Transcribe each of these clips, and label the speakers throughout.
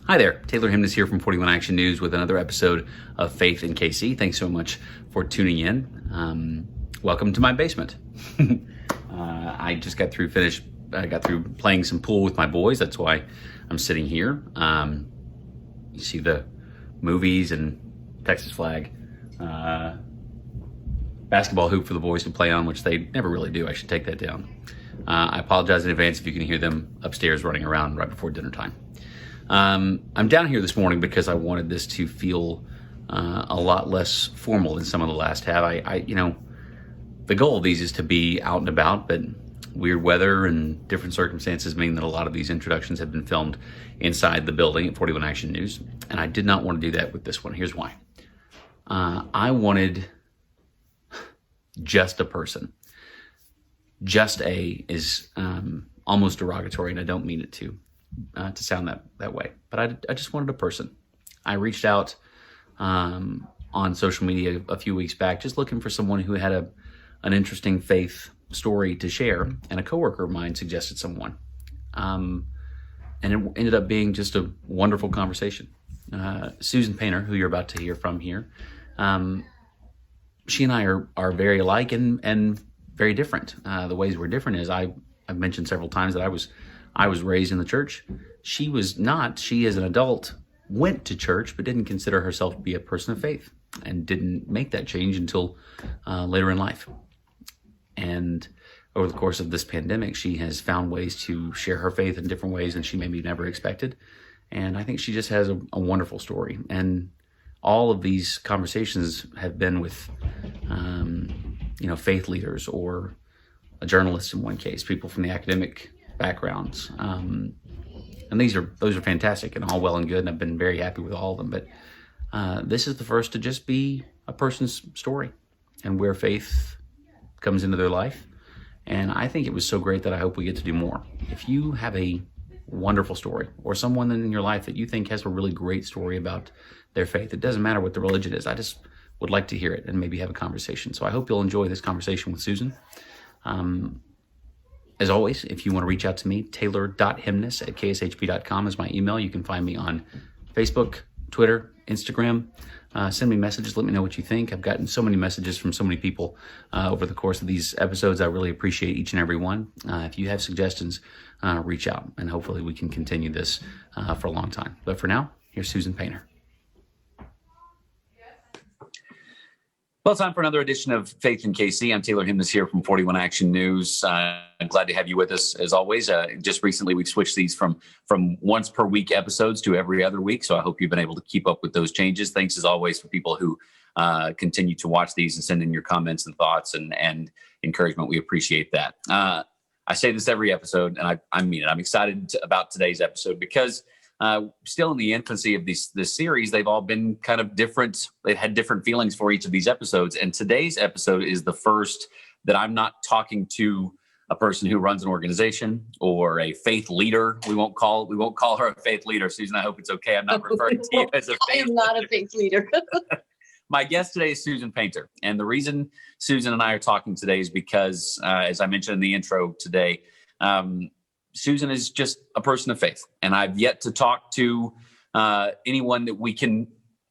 Speaker 1: Hi there, Taylor Himnes here from 41 Action News with another episode of Faith in KC. Thanks so much for tuning in. Welcome to my basement. I just got through playing some pool with my boys. That's why I'm sitting here. You see the movies and Texas flag basketball hoop for the boys to play on, which they never really do. I should take that down. I apologize in advance if you can hear them upstairs running around right before dinner time. I'm down here this morning because I wanted this to feel a lot less formal than some of the last have. The goal of these is to be out and about, but weird weather and different circumstances mean that a lot of these introductions have been filmed inside the building at 41 Action News, and I did not want to do that with this one. Here's why. I wanted just a person. Just a is almost derogatory, and I don't mean it to sound that way. But I just wanted a person. I reached out on social media a few weeks back, just looking for someone who had an interesting faith story to share, and a coworker of mine suggested someone. And it ended up being just a wonderful conversation. Susan Paynter, who you're about to hear from here, she and I are very alike and very different. The ways we're different is I've mentioned several times that I was raised in the church. She was not. She, as an adult, went to church, but didn't consider herself to be a person of faith and didn't make that change until later in life. And over the course of this pandemic, she has found ways to share her faith in different ways than she maybe never expected. And I think she just has a wonderful story. And all of these conversations have been with, faith leaders or a journalist in one case, people from the academic backgrounds. And those are fantastic and all well and good, and I've been very happy with all of them. But this is the first to just be a person's story and where faith comes into their life. And I think it was so great that I hope we get to do more. If you have a wonderful story or someone in your life that you think has a really great story about their faith, it doesn't matter what the religion is. I just would like to hear it and maybe have a conversation. So I hope you'll enjoy this conversation with Susan. As always, if you want to reach out to me, taylor.himnes@kshp.com is my email. You can find me on Facebook, Twitter, Instagram. Send me messages. Let me know what you think. I've gotten so many messages from so many people over the course of these episodes. I really appreciate each and every one. If you have suggestions, reach out, and hopefully we can continue this for a long time. But for now, here's Susan Paynter. Well, time for another edition of Faith in KC. I'm Taylor Himnes here from 41 Action News. I'm glad to have you with us as always. Just recently, we've switched these from once per week episodes to every other week. So I hope you've been able to keep up with those changes. Thanks as always for people who continue to watch these and send in your comments and thoughts and encouragement. We appreciate that. I say this every episode, and I mean it. I'm excited about today's episode because still in the infancy of this series, they've all been kind of different. They've had different feelings for each of these episodes. And today's episode is the first that I'm not talking to a person who runs an organization or a faith leader. We won't call her a faith leader. Susan, I hope it's okay. I'm not referring to you as a faith leader. I am not a faith leader. My guest today is Susan Paynter. And the reason Susan and I are talking today is because, as I mentioned in the intro today, Susan is just a person of faith, and I've yet to talk to anyone that we can,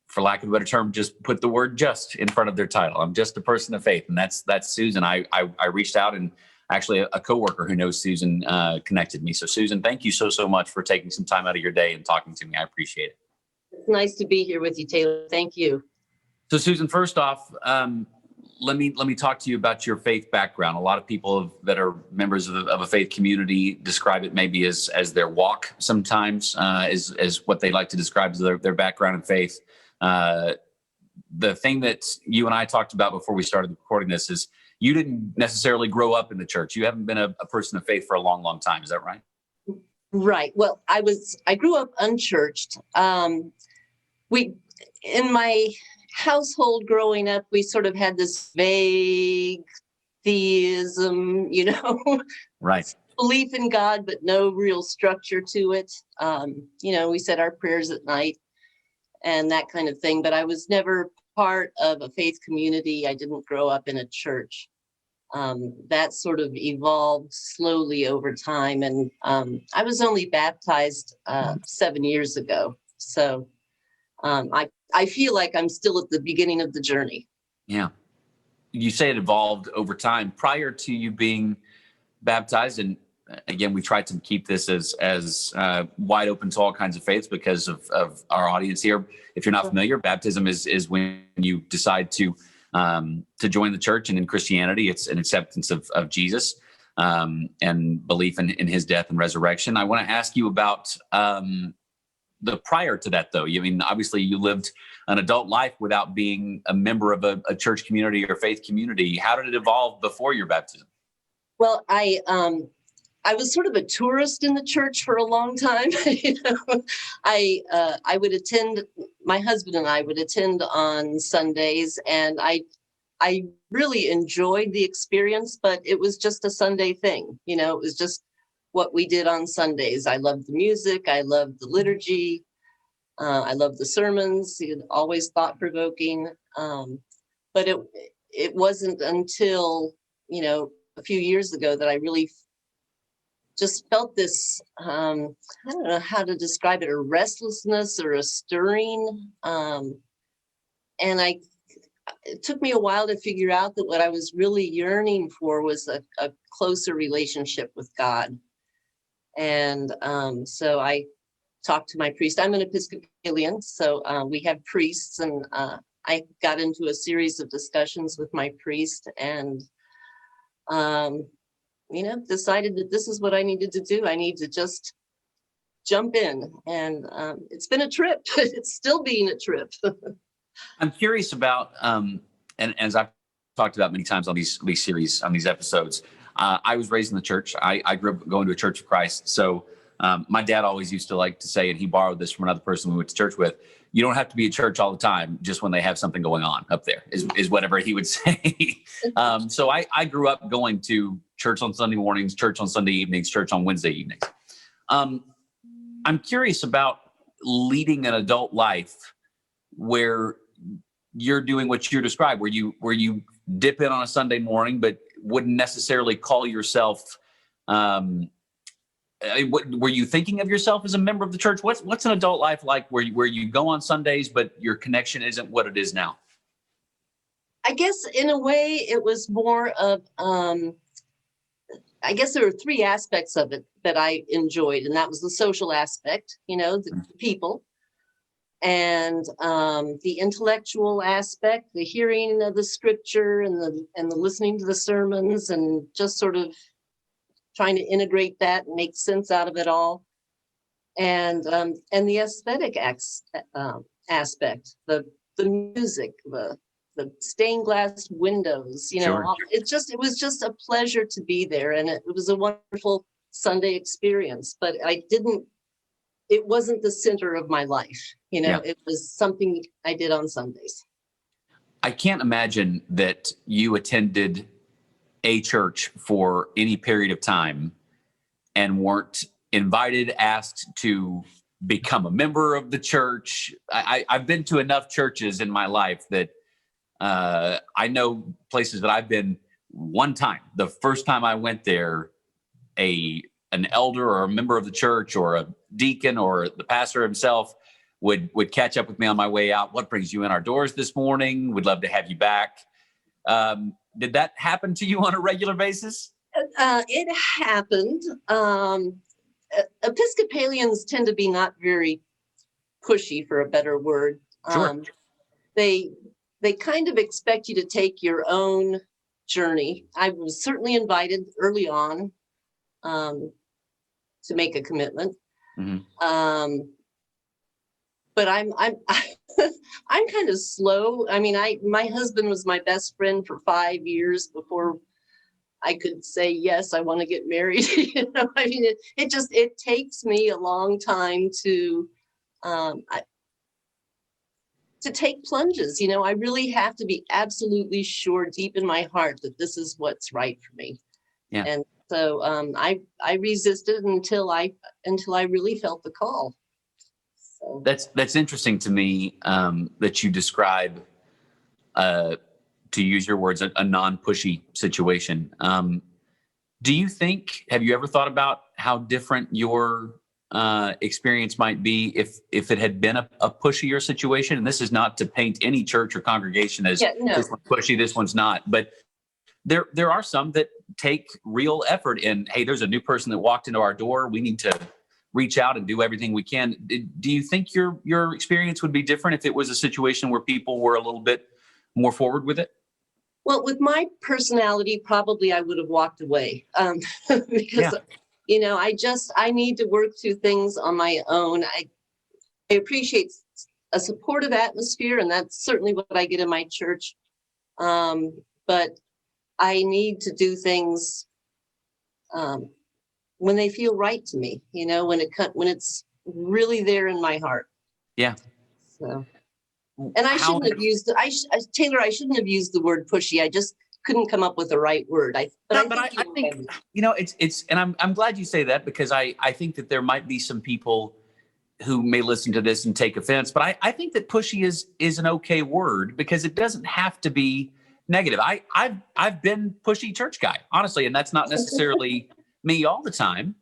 Speaker 1: for lack of a better term, just put the word "just" in front of their title. I'm just a person of faith, and that's Susan. I reached out, and actually a coworker who knows Susan connected me. So Susan, thank you so much for taking some time out of your day and talking to me. I appreciate it.
Speaker 2: It's nice to be here with you, Taylor. Thank you.
Speaker 1: So Susan, first off, let me talk to you about your faith background. A lot of people that are members of a faith community describe it maybe as their walk sometimes, as what they like to describe as their background in faith. The thing that you and I talked about before we started recording this is you didn't necessarily grow up in the church. You haven't been a person of faith for a long, long time. Is that right?
Speaker 2: Right. Well, I grew up unchurched. In my household growing up, we sort of had this vague theism,
Speaker 1: right,
Speaker 2: belief in God, but no real structure to it. We said our prayers at night and that kind of thing, but I was never part of a faith community. I didn't grow up in a church. That sort of evolved slowly over time. And I was only baptized 7 years ago. So I feel like I'm still at the beginning of the journey.
Speaker 1: Yeah. You say it evolved over time prior to you being baptized. And again, we try to keep this as wide open to all kinds of faiths because of our audience here. If you're not familiar, baptism is when you decide to join the church, and in Christianity, it's an acceptance of Jesus and belief in his death and resurrection. I want to ask you about the prior to that, though. I mean, obviously, you lived an adult life without being a member of a church community or faith community. How did it evolve before your baptism?
Speaker 2: Well, I was sort of a tourist in the church for a long time. I would attend. My husband and I would attend on Sundays, and I really enjoyed the experience. But it was just a Sunday thing, It was just what we did on Sundays. I loved the music. I loved the liturgy. I loved the sermons. Always thought provoking. But it wasn't until a few years ago that I really just felt this, I don't know how to describe it, a restlessness or a stirring. And it took me a while to figure out that what I was really yearning for was a closer relationship with God. And so I talked to my priest. I'm an Episcopalian, so we have priests, and I got into a series of discussions with my priest, and decided that this is what I needed to do. I need to just jump in. And it's been a trip. It's still being a trip.
Speaker 1: I'm curious about, and as I've talked about many times on these series, on these episodes, I was raised in the church. I grew up going to a Church of Christ. So my dad always used to like to say, and he borrowed this from another person we went to church with, you don't have to be at church all the time, just when they have something going on up there, is whatever he would say. So I grew up going to church on Sunday mornings, church on Sunday evenings, church on Wednesday evenings. I'm curious about leading an adult life where you're doing what you described, where you dip in on a Sunday morning, but wouldn't necessarily call yourself. Were you thinking of yourself as a member of the church? What's an adult life like where you go on Sundays, but your connection isn't what it is now?
Speaker 2: I guess in a way it was more of, I guess there were three aspects of it that I enjoyed, and that was the social aspect, the people, and the intellectual aspect, the hearing of the scripture and the listening to the sermons, and just sort of trying to integrate that and make sense out of it all, and the aesthetic aspect, the music, the stained glass windows,
Speaker 1: Sure.
Speaker 2: It was just a pleasure to be there, and it was a wonderful Sunday experience. But it wasn't the center of my life,
Speaker 1: Yeah.
Speaker 2: It was something I did on Sundays.
Speaker 1: I can't imagine that you attended a church for any period of time and weren't invited, asked to become a member of the church. I've been to enough churches in my life that I know places that I've been one time. The first time I went there, an elder or a member of the church or a deacon or the pastor himself would catch up with me on my way out. What brings you in our doors this morning? We'd love to have you back. Did that happen to you on a regular basis?
Speaker 2: It happened. Episcopalians tend to be not very pushy, for a better word.
Speaker 1: Sure.
Speaker 2: They kind of expect you to take your own journey. I was certainly invited early on to make a commitment. Mm-hmm. But I'm I'm kind of slow. I mean, my husband was my best friend for 5 years before I could say, yes, I want to get married. I mean, it takes me a long time to take plunges. I really have to be absolutely sure deep in my heart that this is what's right for me.
Speaker 1: Yeah.
Speaker 2: And so I resisted until I really felt the call. So.
Speaker 1: That's interesting to me that you describe, to use your words, a non-pushy situation. Do you think, have you ever thought about how different your experience might be if it had been a pushier situation. And this is not to paint any church or congregation as this one's pushy, this one's not. But there are some that take real effort in, hey, there's a new person that walked into our door. We need to reach out and do everything we can. Do you think your experience would be different if it was a situation where people were a little bit more forward with it?
Speaker 2: Well, with my personality, probably I would have walked away because, I need to work through things on my own. I appreciate a supportive atmosphere, and that's certainly what I get in my church. But I need to do things when they feel right to me, when it's really there in my heart.
Speaker 1: Yeah.
Speaker 2: So, and I shouldn't have used Taylor. I shouldn't have used the word pushy. I just couldn't come up with the right word. I think
Speaker 1: it's, and I'm glad you say that, because I think that there might be some people who may listen to this and take offense, but I think that pushy is an okay word, because it doesn't have to be negative. I've been pushy church guy, honestly, and that's not necessarily me all the time.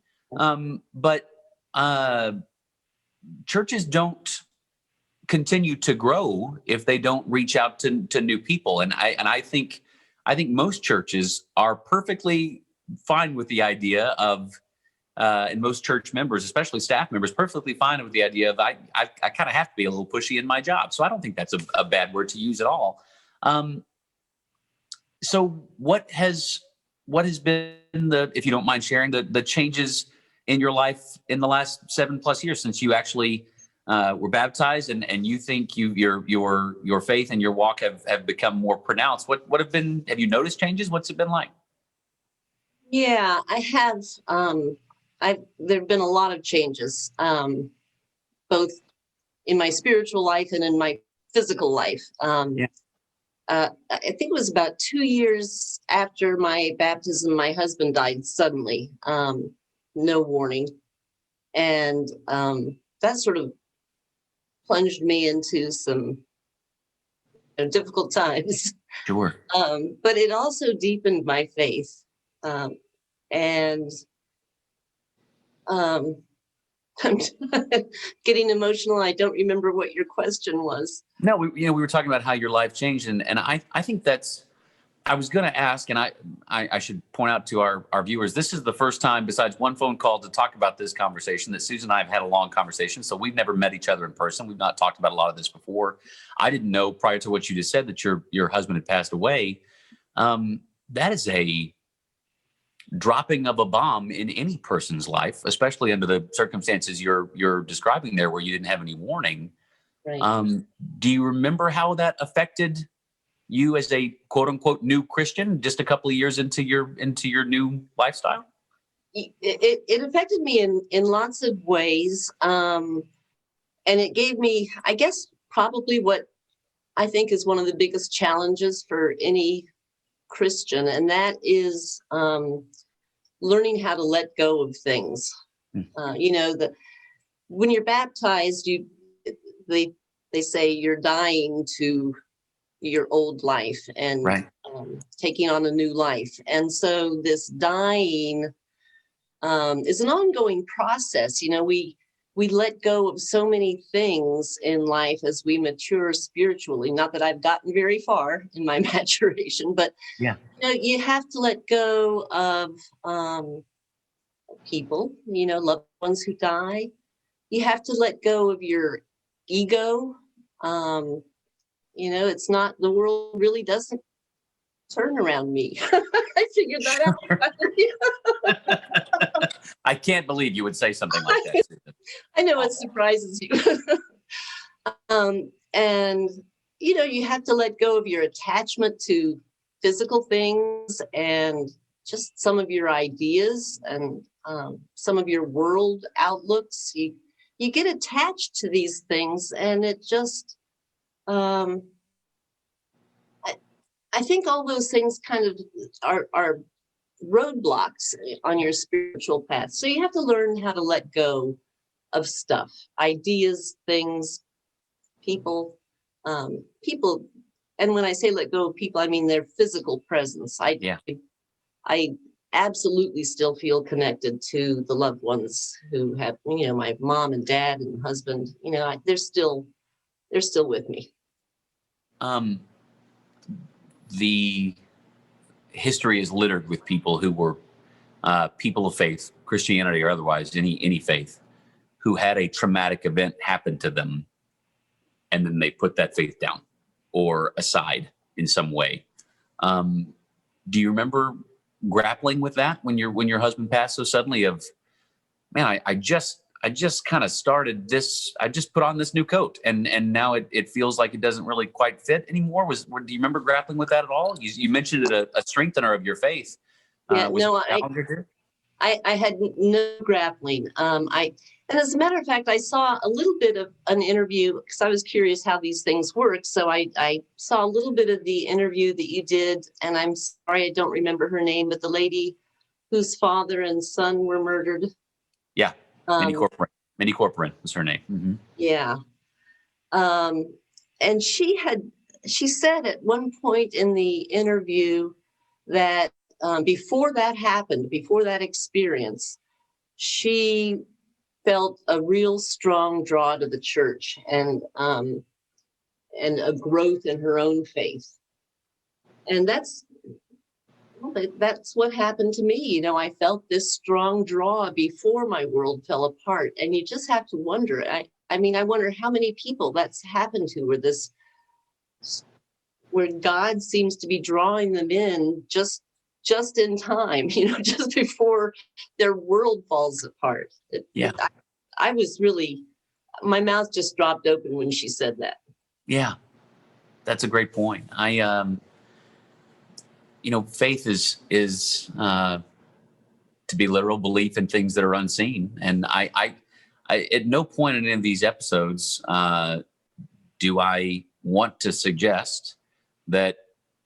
Speaker 1: But churches don't continue to grow if they don't reach out to new people. And I think most churches are perfectly fine with the idea of, and most church members, especially staff members, perfectly fine with the idea of, I kind of have to be a little pushy in my job. So I don't think that's a bad word to use at all. So what has been if you don't mind sharing, the changes in your life in the last 7+ years since you actually were baptized, and you think your faith and your walk have become more pronounced? Have you noticed changes? What's it been like?
Speaker 2: Yeah, I have. There've been a lot of changes, both in my spiritual life and in my physical life. I think it was about 2 years after my baptism, my husband died suddenly, no warning. And that sort of plunged me into some difficult times.
Speaker 1: Sure.
Speaker 2: But it also deepened my faith. And I'm getting emotional. I don't remember what your question was.
Speaker 1: No, we were talking about how your life changed, and I think that's. I was going to ask, and I should point out to our viewers, this is the first time, besides one phone call to talk about this conversation, that Susan and I have had a long conversation. So we've never met each other in person. We've not talked about a lot of this before. I didn't know, prior to what you just said, that your husband had passed away. That is a dropping of a bomb in any person's life, especially under the circumstances you're describing there, where you didn't have any warning.
Speaker 2: Right.
Speaker 1: Do you remember how that affected you as a quote unquote new Christian, just a couple of years into your new lifestyle?
Speaker 2: It affected me in lots of ways. And it gave me, I guess, probably what I think is one of the biggest challenges for any Christian, and that is learning how to let go of things. When you're baptized, they say you're dying to your old life and
Speaker 1: right.
Speaker 2: Taking on a new life. And so this dying is an ongoing process. We let go of so many things in life as we mature spiritually. Not that I've gotten very far in my maturation, but you have to let go of people, loved ones who die. You have to let go of your ego. It's not, the world really doesn't turn around me. I figured that out.
Speaker 1: I can't believe you would say something like that, Susan.
Speaker 2: I know it surprises you. And, you have to let go of your attachment to physical things and just some of your ideas and some of your world outlooks. You get attached to these things, and it just, I think all those things kind of are roadblocks on your spiritual path. So you have to learn how to let go of stuff, ideas, things, people. And when I say let go of people, I mean their physical presence. I absolutely still feel connected to the loved ones who have, my mom and dad and husband. They're still with me.
Speaker 1: Um, the history is littered with people who were people of faith, Christianity or otherwise, any faith, who had a traumatic event happen to them, and then they put that faith down or aside in some way. Do you remember grappling with that when your husband passed so suddenly? Of man, I just kind of started this. I just put on this new coat, and now it feels like it doesn't really quite fit anymore. Do you remember grappling with that at all? You mentioned it a strengthener of your faith.
Speaker 2: Yeah, no, I had no grappling. And as a matter of fact, I saw a little bit of an interview because I was curious how these things work. So I saw a little bit of the interview that you did, and I'm sorry I don't remember her name, but the lady whose father and son were murdered.
Speaker 1: Yeah, Minnie Corcoran was her name. Mm-hmm.
Speaker 2: Yeah, and she said at one point in the interview that before that happened, before that experience, she felt a real strong draw to the church and a growth in her own faith. And that's what happened to me. I felt this strong draw before my world fell apart. And you just have to wonder. I wonder how many people that's happened to, where God seems to be drawing them in just in time, just before their world falls apart.
Speaker 1: Yeah.
Speaker 2: I was really, my mouth just dropped open when she said that.
Speaker 1: Yeah, that's a great point. Faith is to be literal, belief in things that are unseen. And I at no point in any of these episodes do I want to suggest that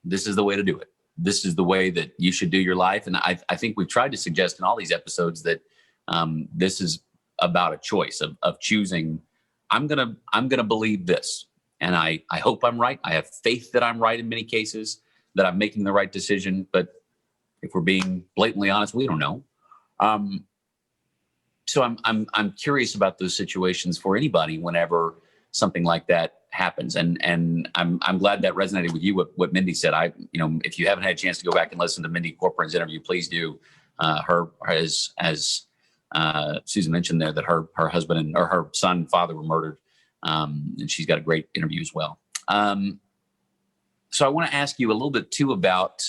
Speaker 1: this is the way to do it. This is the way that you should do your life. And I think we've tried to suggest in all these episodes that this is about a choice of choosing. I'm gonna believe this, and I hope I'm right. I have faith that I'm right in many cases, that I'm making the right decision. But if we're being blatantly honest, we don't know. So I'm curious about those situations for anybody whenever something like that happens. And I'm glad that resonated with you, what Mindy said. If you haven't had a chance to go back and listen to Mindy Corcoran's interview, please do. As Susan mentioned there, that her husband or her son and father were murdered. And she's got a great interview as well. So I want to ask you a little bit too about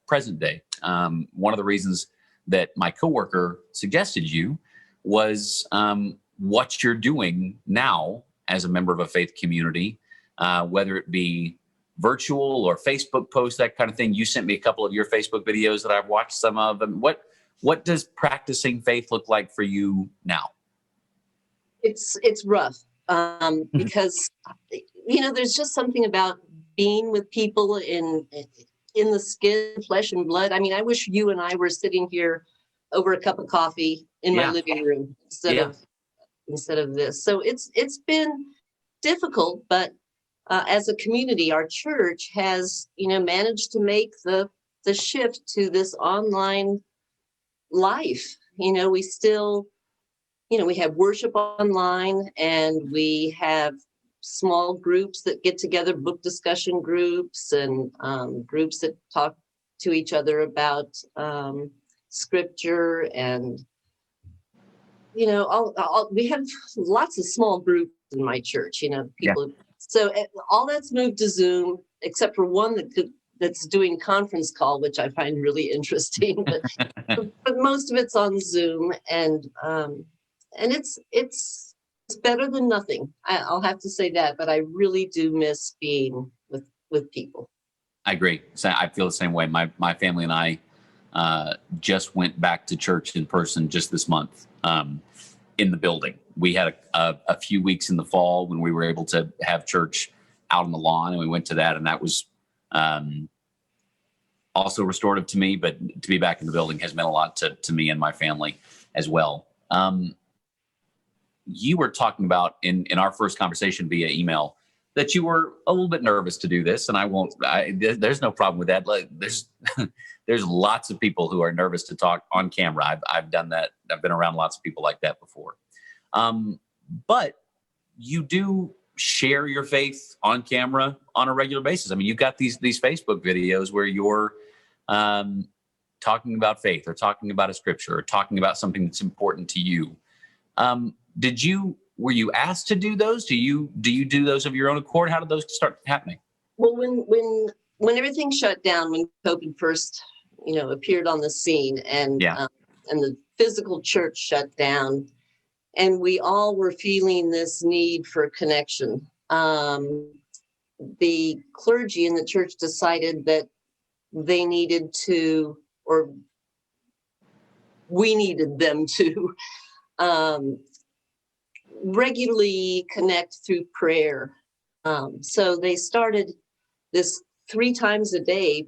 Speaker 1: present day. One of the reasons that my coworker suggested you was what you're doing now as a member of a faith community, whether it be virtual or Facebook posts, that kind of thing. You sent me a couple of your Facebook videos that I've watched some of them. What does practicing faith look like for you now?
Speaker 2: It's rough because, there's just something about being with people in the skin, flesh and blood. I wish you and I were sitting here over a cup of coffee in my living room instead of this. So it's been difficult, but as a community, our church has, managed to make the shift to this online life. We still, we have worship online, and we have small groups that get together, book discussion groups, and groups that talk to each other about scripture. And we have lots of small groups in my church, people. So all that's moved to Zoom, except for one that's doing conference call, which I find really interesting. But most of it's on Zoom, and it's better than nothing. I'll have to say that, but I really do miss being with people.
Speaker 1: I agree. So I feel the same way. My family and I just went back to church in person just this month in the building. We had a few weeks in the fall when we were able to have church out on the lawn, and we went to that, and that was also restorative to me. But to be back in the building has meant a lot to me and my family as well. You were talking about in our first conversation via email that you were a little bit nervous to do this, and there's no problem with that. Like, there's lots of people who are nervous to talk on camera. I've done that. I've been around lots of people like that before. But you do share your faith on camera on a regular basis. I mean, you've got these Facebook videos where you're talking about faith, or talking about a scripture, or talking about something that's important to you. Were you asked to do those? Do you do those of your own accord? How did those start happening?
Speaker 2: Well, when everything shut down, when COVID first, appeared on the scene, and the physical church shut down, and we all were feeling this need for connection, the clergy in the church decided that they needed to, or we needed them to, regularly connect through prayer. So they started this 3 times a day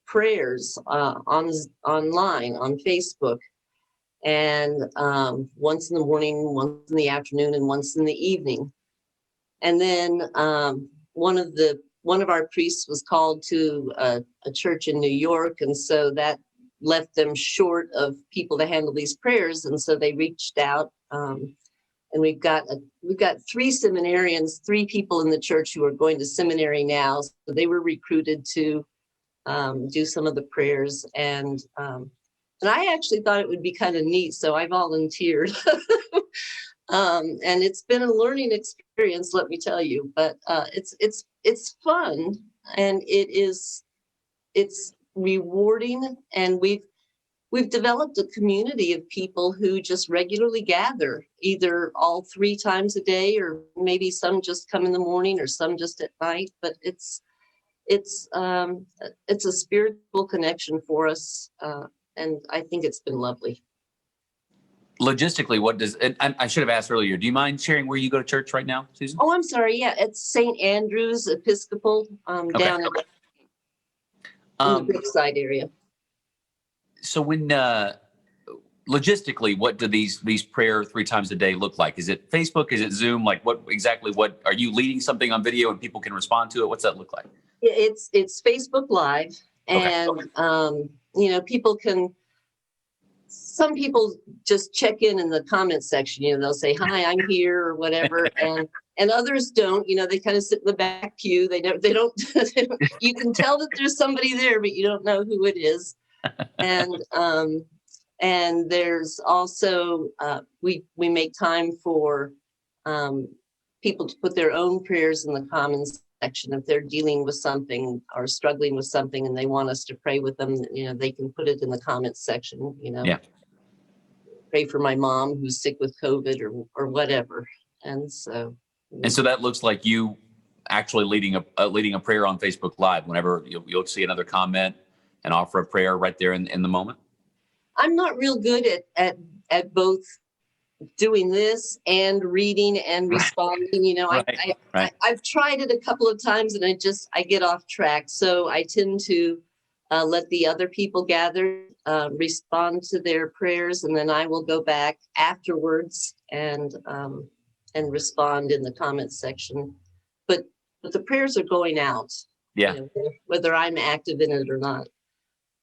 Speaker 2: prayers online on Facebook, and once in the morning, once in the afternoon, and once in the evening. And then one of our priests was called to a church in New York, and so that left them short of people to handle these prayers, and so they reached out. And we've got 3 seminarians, 3 people in the church who are going to seminary now. So they were recruited to do some of the prayers, and I actually thought it would be kind of neat, so I volunteered. And it's been a learning experience, let me tell you. But it's fun, and it's rewarding, and we've developed a community of people who just regularly gather, either all 3 times a day, or maybe some just come in the morning, or some just at night. But it's a spiritual connection for us, and I think it's been lovely.
Speaker 1: Logistically, what does, and I should have asked earlier, do you mind sharing where you go to church right now, Susan?
Speaker 2: Oh, I'm sorry. Yeah, it's St. Andrew's Episcopal, down in the Brookside area.
Speaker 1: So when logistically, what do these prayer 3 times a day look like? Is it Facebook? Is it Zoom? Like, what are you leading something on video and people can respond to it? What's that look like?
Speaker 2: It's Facebook Live, and people can. Some people just check in the comment section. They'll say, "Hi, I'm here," or whatever, and others don't. They kind of sit in the back pew. They don't. You can tell that there's somebody there, but you don't know who it is. And there's also we make time for people to put their own prayers in the comments section. If they're dealing with something or struggling with something and they want us to pray with them, they can put it in the comments section. Pray for my mom who's sick with COVID, or whatever. And so
Speaker 1: that looks like you actually leading a prayer on Facebook Live. Whenever you'll see another comment and offer a prayer right there in the moment.
Speaker 2: I'm not real good at both doing this and reading and responding. I've tried it a couple of times, and I get off track. So I tend to let the other people gather, respond to their prayers, and then I will go back afterwards and respond in the comments section. But the prayers are going out.
Speaker 1: Yeah.
Speaker 2: Whether I'm active in it or not.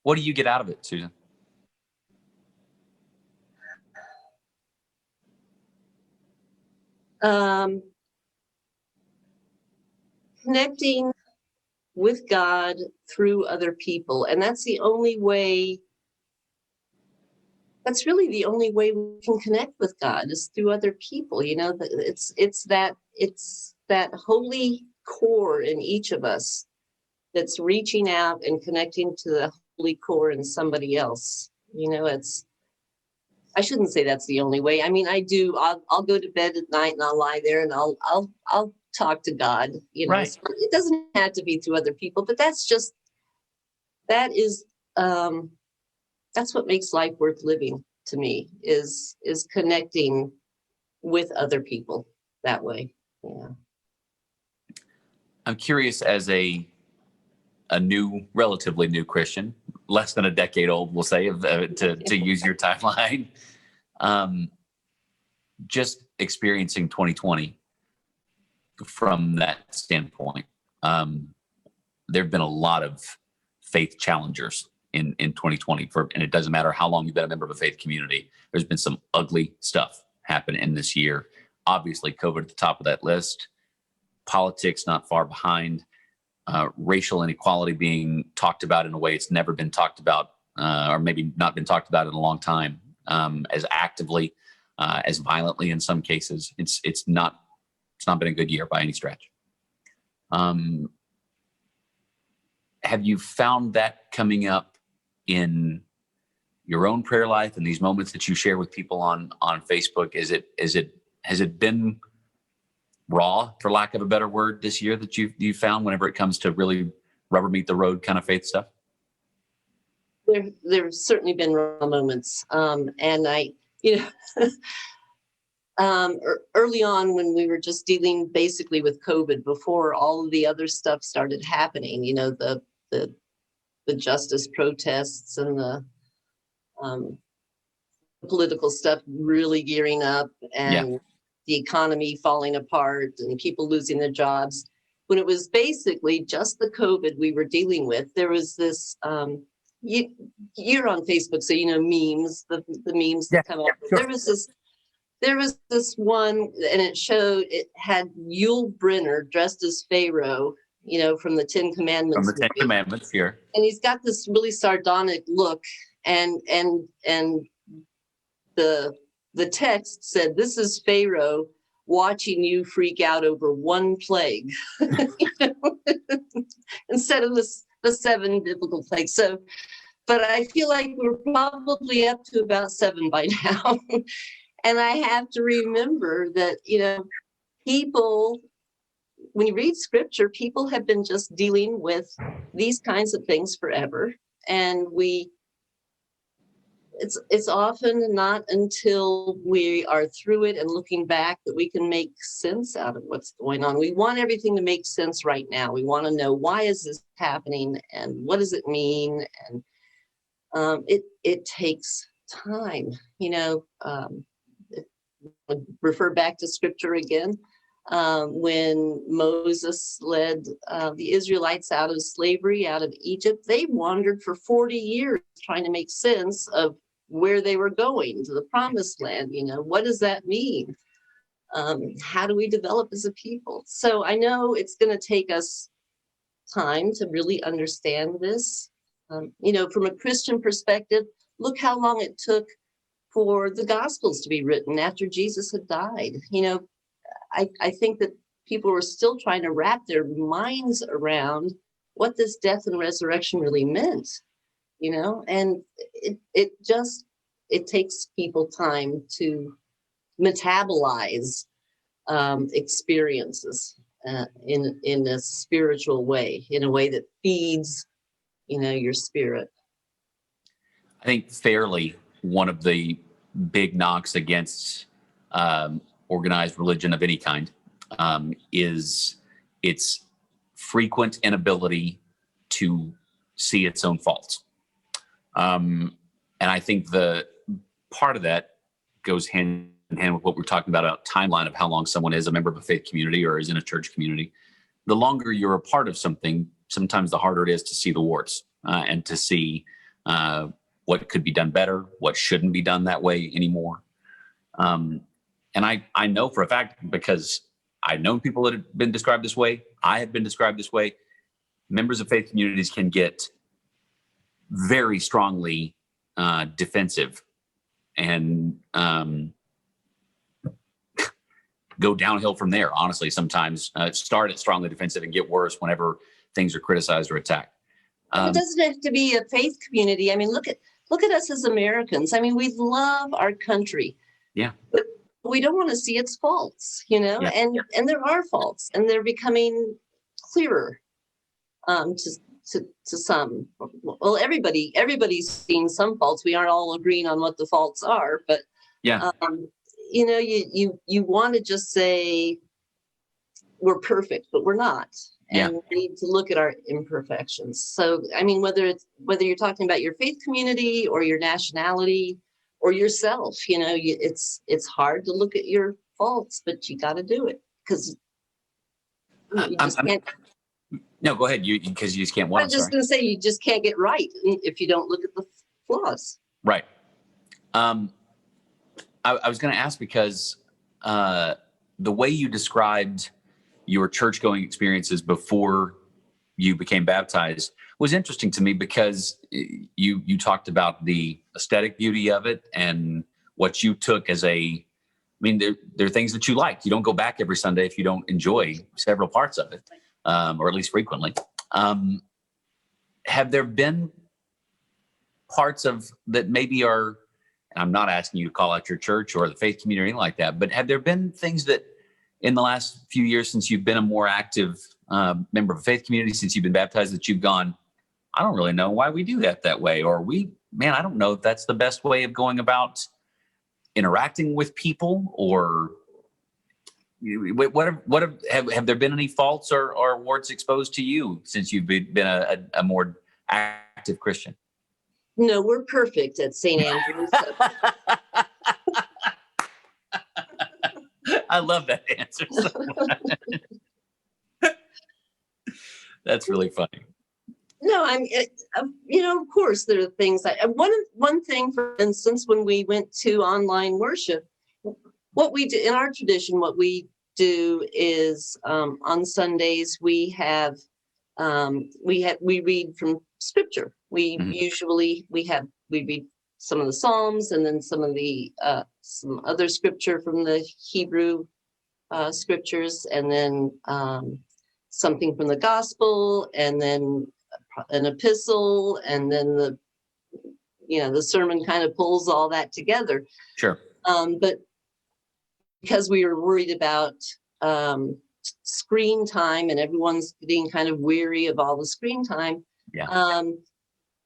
Speaker 1: What do you get out of it, Susan?
Speaker 2: Connecting with God through other people. And that's the only way, that's really the only way we can connect with God, is through other people. It's that holy core in each of us that's reaching out and connecting to the holy core in somebody else. I shouldn't say that's the only way. I mean, I do. I'll go to bed at night and I'll lie there and I'll talk to God.
Speaker 1: Right.
Speaker 2: So it doesn't have to be through other people, but that's what makes life worth living to me, is connecting with other people that way. Yeah.
Speaker 1: I'm curious, as a relatively new Christian, less than a decade old, we'll say, to use your timeline, just experiencing 2020. from that standpoint. There have been a lot of faith challengers in 2020, and it doesn't matter how long you've been a member of a faith community. There's been some ugly stuff happen in this year. Obviously, COVID at the top of that list, politics not far behind, racial inequality being talked about in a way it's never been talked about, or maybe not been talked about in a long time, as actively, as violently in some cases. It's not been a good year by any stretch. Have you found that coming up in your own prayer life and these moments that you share with people on Facebook? Has it been raw, for lack of a better word, this year that you found whenever it comes to really rubber meet the road kind of faith stuff?
Speaker 2: There've certainly been raw moments, and I, early on when we were just dealing basically with COVID before all of the other stuff started happening, the justice protests and the political stuff really gearing up, and the economy falling apart and people losing their jobs. When it was basically just the COVID we were dealing with, there was this, you're on Facebook, so memes, the memes that come up. Sure. There was this one, and it had Yul Brynner dressed as Pharaoh, from the Ten Commandments.
Speaker 1: From the Ten Commandments, here.
Speaker 2: And he's got this really sardonic look, and the text said, "This is Pharaoh watching you freak out over one plague," instead of the 7 biblical plagues. So, but I feel like we're probably up to about 7 by now. And I have to remember that, people, when you read scripture, people have been just dealing with these kinds of things forever. And it's often not until we are through it and looking back that we can make sense out of what's going on. We want everything to make sense right now. We want to know, why is this happening and what does it mean? And it takes time, refer back to scripture again. When Moses led the Israelites out of slavery, out of Egypt, they wandered for 40 years trying to make sense of where they were going, to the promised land. What does that mean? How do we develop as a people? So I know it's going to take us time to really understand this. From a Christian perspective, look how long it took for the Gospels to be written after Jesus had died. I think that people were still trying to wrap their minds around what this death and resurrection really meant, and it takes people time to metabolize experiences in a spiritual way, in a way that feeds, your spirit.
Speaker 1: I think fairly one of the big knocks against organized religion of any kind is its frequent inability to see its own faults. And I think the part of that goes hand in hand with what we're talking about, a timeline of how long someone is a member of a faith community or is in a church community. The longer you're a part of something, sometimes the harder it is to see the warts and to see what could be done better, what shouldn't be done that way anymore. And I know for a fact, because I've known people that have been described this way, I have been described this way, members of faith communities can get very strongly defensive and go downhill from there, honestly, sometimes. Start at strongly defensive and get worse whenever things are criticized or attacked.
Speaker 2: It doesn't have to be a faith community. I mean, look at us as Americans. I mean, we love our country.
Speaker 1: Yeah.
Speaker 2: But we don't want to see its faults,
Speaker 1: Yeah.
Speaker 2: and there are faults, and they're becoming clearer to some. Well, everybody's seen some faults. We aren't all agreeing on what the faults are, but
Speaker 1: yeah.
Speaker 2: You want to just say we're perfect, but we're not. And we need to look at our imperfections. So, I mean, whether you're talking about your faith community or your nationality or yourself, it's hard to look at your faults, but you got to do it because You just can't.
Speaker 1: No, go ahead. Because you just can't.
Speaker 2: I was just going to say you just can't get right if you don't look at the flaws.
Speaker 1: Right. I was going to ask because the way you described your church-going experiences before you became baptized was interesting to me, because you talked about the aesthetic beauty of it and what you took as I mean, there are things that you like. You don't go back every Sunday if you don't enjoy several parts of it, or at least frequently. Have there been parts of that maybe are, and I'm not asking you to call out your church or the faith community like that, but have there been things that in the last few years since you've been a more active member of a faith community, since you've been baptized, that you've gone, I don't really know why we do that way, or I don't know if that's the best way of going about interacting with people, or have there been any faults or warts exposed to you since you've been a more active Christian?
Speaker 2: No, we're perfect at St. Andrews.
Speaker 1: I love that answer so much. That's really funny.
Speaker 2: No, of course there are things one thing, for instance, when we went to online worship, what we do in our tradition, what we do is on Sundays we read from scripture. We usually we read some of the Psalms, and then some other scripture from the Hebrew scriptures, and then something from the gospel, and then an epistle, and then the sermon kind of pulls all that together.
Speaker 1: Sure.
Speaker 2: But because we were worried about screen time, and everyone's getting kind of weary of all the screen time,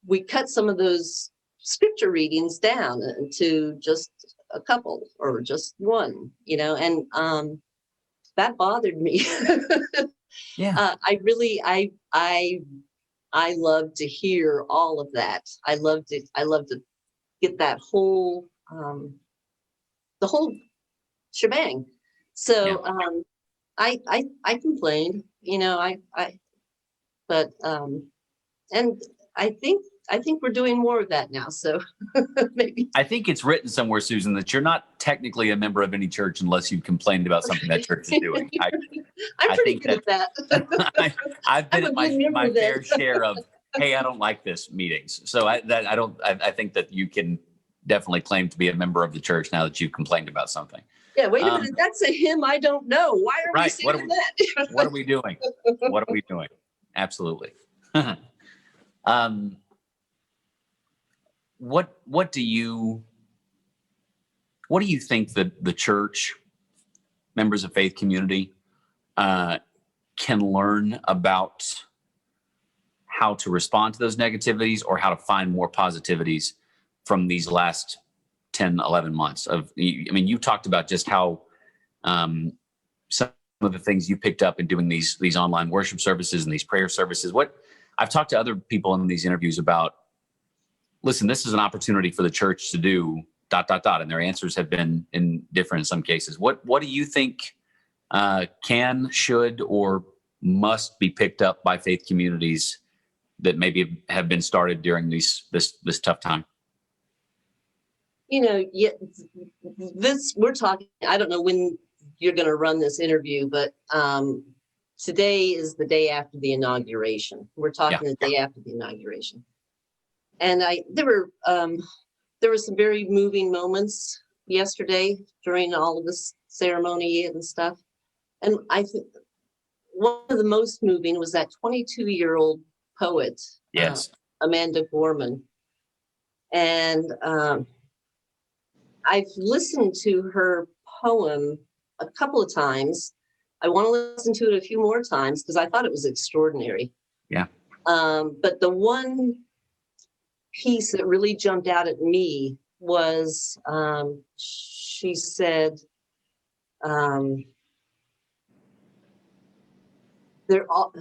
Speaker 2: we cut some of those scripture readings down to just a couple or just one, and that bothered me.
Speaker 1: Yeah.
Speaker 2: I love to hear all of that. I love to get that whole the whole shebang. So I complained, but and I think we're doing more of that now. So maybe.
Speaker 1: I think it's written somewhere, Susan, that you're not technically a member of any church unless you've complained about something that church is doing.
Speaker 2: I'm pretty good at that.
Speaker 1: I've been at my fair share of, hey, I don't like this meetings. So I think that you can definitely claim to be a member of the church now that you've complained about something.
Speaker 2: Yeah, wait a minute. That's a hymn I don't know. Why are we singing that?
Speaker 1: What are we doing? What are we doing? Absolutely. What do you think that the church, members of faith community, can learn about how to respond to those negativities, or how to find more positivities from these last 10, 11 months you talked about just how some of the things you picked up in doing these online worship services and these prayer services. What I've talked to other people in these interviews about, listen, this is an opportunity for the church to do ... And their answers have been different in some cases. What do you think can, should, or must be picked up by faith communities that maybe have been started during this tough time?
Speaker 2: We're talking, I don't know when you're going to run this interview, but today is the day after the inauguration. We're talking the day after the inauguration. And there were some very moving moments yesterday during all of this ceremony and stuff. And I think one of the most moving was that 22-year-old poet, Amanda Gorman. And I've listened to her poem a couple of times. I want to listen to it a few more times because I thought it was extraordinary.
Speaker 1: Yeah.
Speaker 2: But the one piece that really jumped out at me was she said, they're all,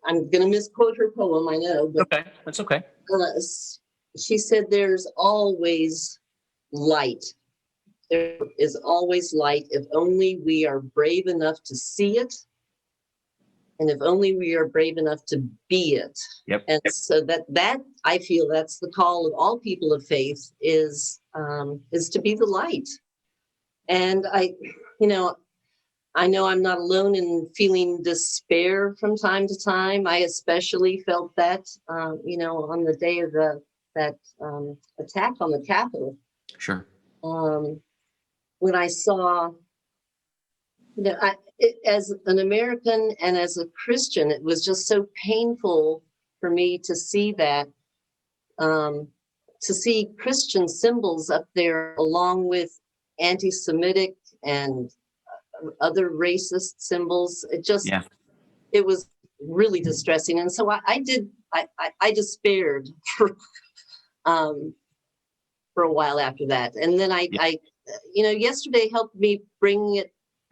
Speaker 2: I'm going to misquote her poem, I know. But,
Speaker 1: okay, that's okay.
Speaker 2: She said, there's always light. There is always light if only we are brave enough to see it And if only we are brave enough to be it.
Speaker 1: Yep.
Speaker 2: And so that I feel that's the call of all people of faith is to be the light. And you know I'm not alone in feeling despair from time to time. I especially felt that, on the day of that attack on the Capitol.
Speaker 1: Sure.
Speaker 2: When I saw, as an American and as a Christian, it was just so painful for me to see that, to see Christian symbols up there along with anti-Semitic and other racist symbols. It was really distressing. And so I despaired for a while after that. And then yesterday helped me bring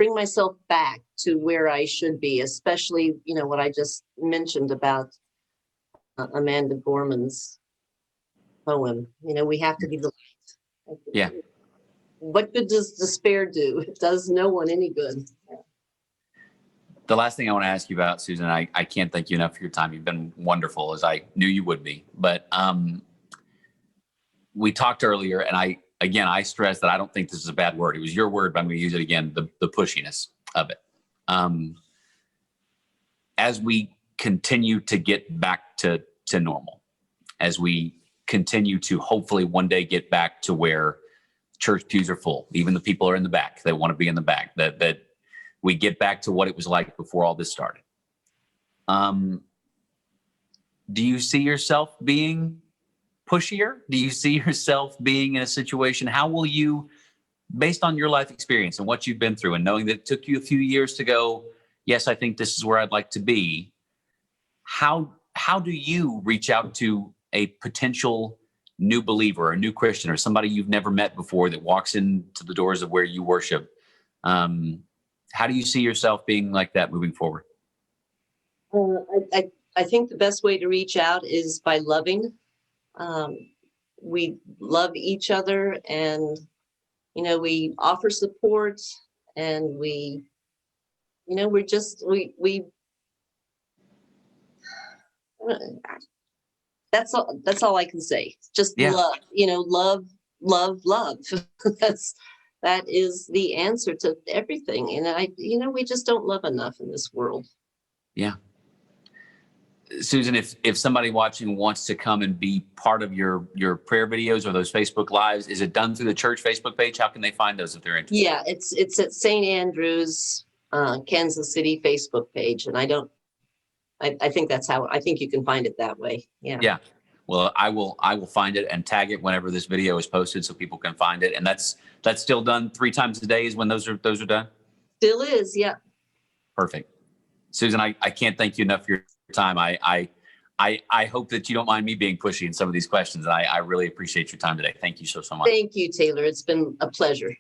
Speaker 2: myself back to where I should be, especially, what I just mentioned about Amanda Gorman's poem. We have to be the light.
Speaker 1: Yeah.
Speaker 2: What good does despair do? It does no one any good.
Speaker 1: The last thing I want to ask you about, Susan, I can't thank you enough for your time. You've been wonderful, as I knew you would be. But we talked earlier, and I stressed that I don't think this is a bad word. It was your word, but I'm going to use it again, the pushiness of it. As we continue to get back to normal, as we continue to hopefully one day get back to where church pews are full, even the people are in the back, they want to be in the back, that we get back to what it was like before all this started. Do you see yourself being pushier? Do you see yourself being in a situation? How will you, based on your life experience and what you've been through and knowing that it took you a few years to go, yes, I think this is where I'd like to be. How do you reach out to a potential new believer, a new Christian, or somebody you've never met before that walks into the doors of where you worship? How do you see yourself being like that moving forward?
Speaker 2: I think the best way to reach out is by loving. We love each other, and we offer support, and that's all I can say. Just love, love. That is the answer to everything. And we just don't love enough in this world.
Speaker 1: Yeah. Susan, if somebody watching wants to come and be part of your prayer videos or those Facebook Lives, is it done through the church Facebook page? How can they find those if they're interested?
Speaker 2: Yeah, it's at St. Andrew's, Kansas City Facebook page. And I think that's how, I think you can find it that way. Yeah.
Speaker 1: Yeah. Well, I will find it and tag it whenever this video is posted so people can find it. And that's still done 3 times a day is when those are done?
Speaker 2: Still is, yeah.
Speaker 1: Perfect. Susan, I can't thank you enough for your time. I hope that you don't mind me being pushy in some of these questions. And I really appreciate your time today. Thank you so much.
Speaker 2: Thank you, Taylor. It's been a pleasure.